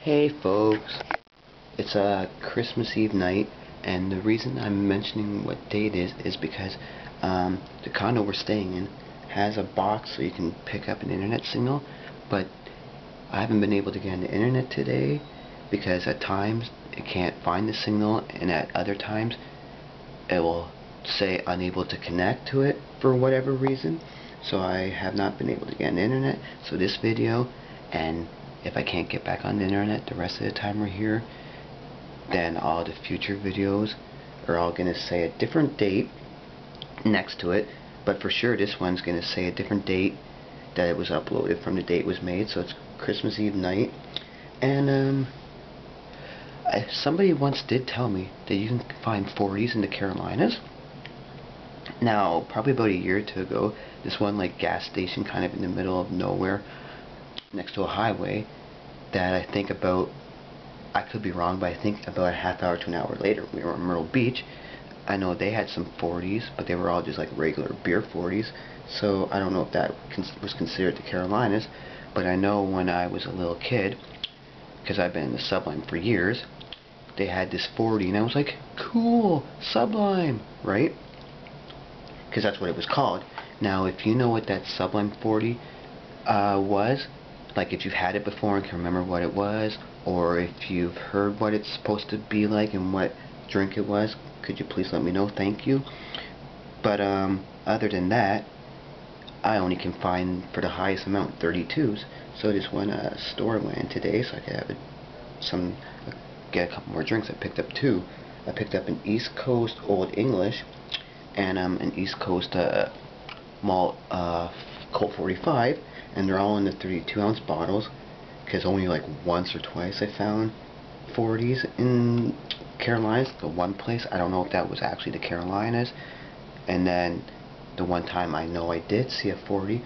Hey folks, it's a Christmas Eve night, and the reason I'm mentioning what day it is because the condo we're staying in has a box so you can pick up an internet signal, but I haven't been able to get on the internet today because at times it can't find the signal, and at other times it will say unable to connect to it for whatever reason. So I have not been able to get on the internet. So this video, and if I can't get back on the internet the rest of the time we're here, then all the future videos are all going to say a different date next to it, but for sure this one's going to say a different date that it was uploaded from the date it was made. So it's Christmas Eve night, and somebody once did tell me that you can find 40s in the Carolinas. Now, probably about a year or two ago, this one like gas station kind of in the middle of nowhere next to a highway that I think about, I could be wrong, but I think about a half hour to an hour later we were in Myrtle Beach. I know they had some 40s, but they were all just like regular beer 40s, so I don't know if that was considered the Carolinas. But I know when I was a little kid, because I've been in the Sublime for years, they had this 40 and I was like, cool, Sublime, right? Because that's what it was called. Now if you know what that Sublime 40 was, like if you've had it before and can remember what it was, or if you've heard what it's supposed to be like and what drink it was, could you please let me know? Thank you. But other than that, I only can find for the highest amount 32s. So this one store I went in today so I could have get a couple more drinks. I picked up two. I picked up an East Coast Old English and an East Coast Malt Colt 45, and they're all in the 32-ounce bottles, because only like once or twice I found 40s in Carolinas. The one place, I don't know if that was actually the Carolinas, and then the one time I know I did see a 40,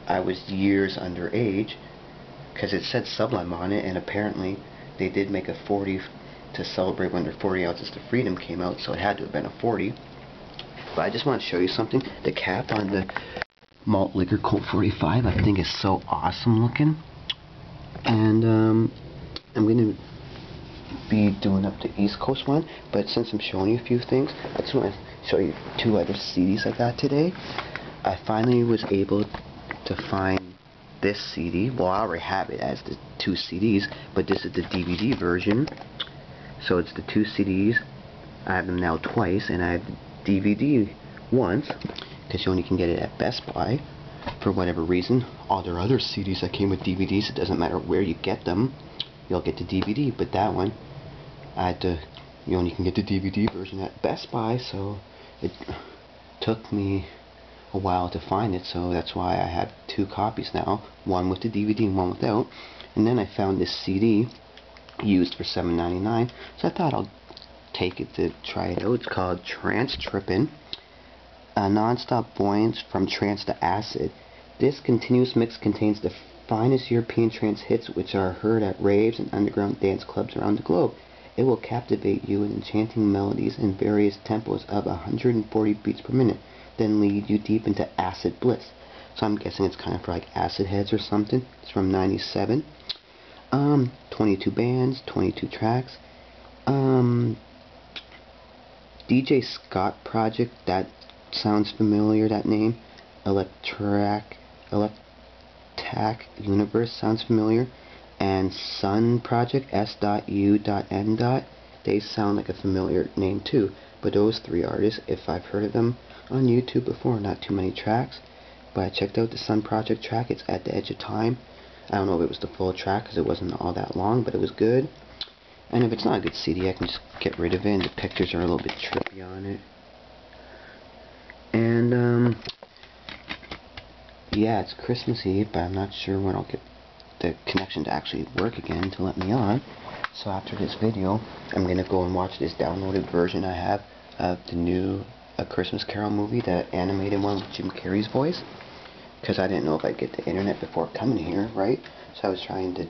I was years underage, because it said Sublime on it, and apparently they did make a 40 to celebrate when their 40 ounces to freedom came out, so it had to have been a 40. But I just want to show you something. The cap on the malt liquor Colt 45 I think is so awesome looking, and I'm going to be doing up the East Coast one, but since I'm showing you a few things, I just want to show you two other CDs I got today. I finally was able to find this CD. Well, I already have it as the two CDs, but this is the DVD version. So it's the two CDs. I have them now twice, and I have the DVD once, because you only can get it at Best Buy for whatever reason. All their other CDs that came with DVDs, it doesn't matter where you get them, you'll get the DVD. But that one, you only can get the DVD version at Best Buy, so it took me a while to find it, so that's why I have two copies now, one with the DVD and one without. And then I found this CD used for $7.99, so I thought I'll take it to try it out. It's called Trance Trippin', a non-stop buoyance from trance to acid. This continuous mix contains the finest European trance hits which are heard at raves and underground dance clubs around the globe. It will captivate you with enchanting melodies in various tempos of 140 beats per minute, then lead you deep into acid bliss. So I'm guessing it's kind of for like acid heads or something. It's from '97. 22 bands, 22 tracks. DJ Scott Project, that sounds familiar, that name. Electac Universe sounds familiar. And Sun Project, S.U.N. They sound like a familiar name too. But those three artists, if I've heard of them on YouTube before, not too many tracks. But I checked out the Sun Project track, it's At the Edge of Time. I don't know if it was the full track because it wasn't all that long, but it was good. And if it's not a good CD, I can just get rid of it, and the pictures are a little bit trippy on it. And, yeah, it's Christmas Eve, but I'm not sure when I'll get the connection to actually work again to let me on. So after this video, I'm going to go and watch this downloaded version I have of the new A Christmas Carol movie, the animated one with Jim Carrey's voice. Because I didn't know if I'd get the internet before coming here, right? So I was trying to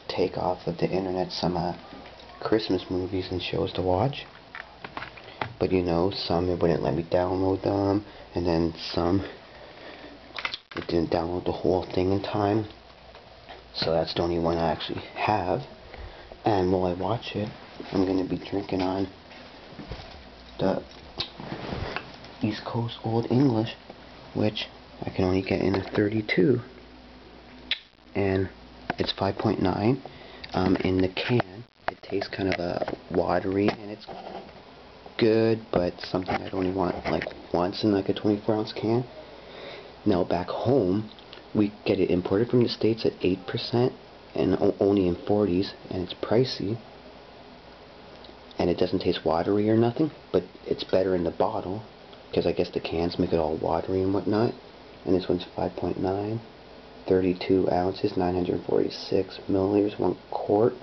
take off of the internet some Christmas movies and shows to watch. But you know, some it wouldn't let me download them, and then some it didn't download the whole thing in time. So that's the only one I actually have. And while I watch it, I'm going to be drinking on the East Coast Old English, which I can only get in a 32. And it's 5.9. In the can, it tastes kind of watery, and it's good, but something I'd only want like once in like a 24-ounce can. Now back home, we get it imported from the States at 8% and only in 40s, and it's pricey, and it doesn't taste watery or nothing, but it's better in the bottle, because I guess the cans make it all watery and whatnot. And this one's 5.9, 32 ounces, 946 milliliters, 1 quart.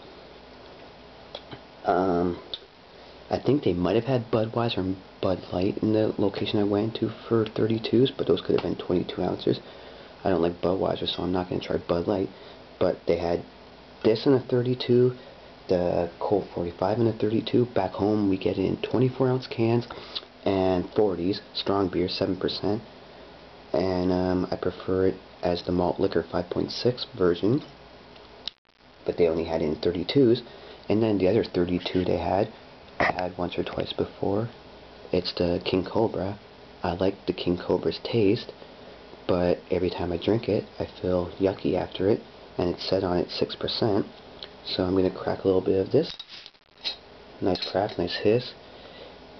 I think they might have had Budweiser and Bud Light in the location I went to for 32s, but those could have been 22 ounces. I don't like Budweiser, so I'm not going to try Bud Light. But they had this in a 32, the Colt 45 in a 32. Back home, we get it in 24-ounce cans and 40s, strong beer, 7%. And I prefer it as the malt liquor 5.6 version. But they only had it in 32s. And then the other 32 they had, I had once or twice before. It's the King Cobra. I like the King Cobra's taste, but every time I drink it, I feel yucky after it, and it's set on at 6%. So I'm going to crack a little bit of this. Nice crack, nice hiss.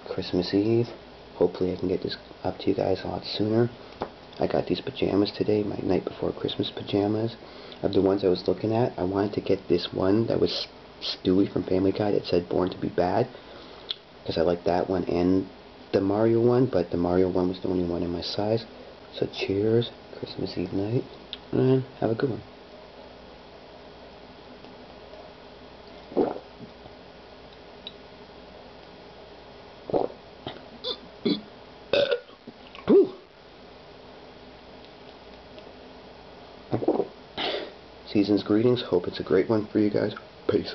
Christmas Eve. Hopefully I can get this up to you guys a lot sooner. I got these pajamas today, my night before Christmas pajamas. Of the ones I was looking at, I wanted to get this one that was Stewie from Family Guy that said Born to be Bad, because I like that one and the Mario one, but the Mario one was the only one in my size. So cheers, Christmas Eve night, and have a good one. Season's greetings, hope it's a great one for you guys. Peace.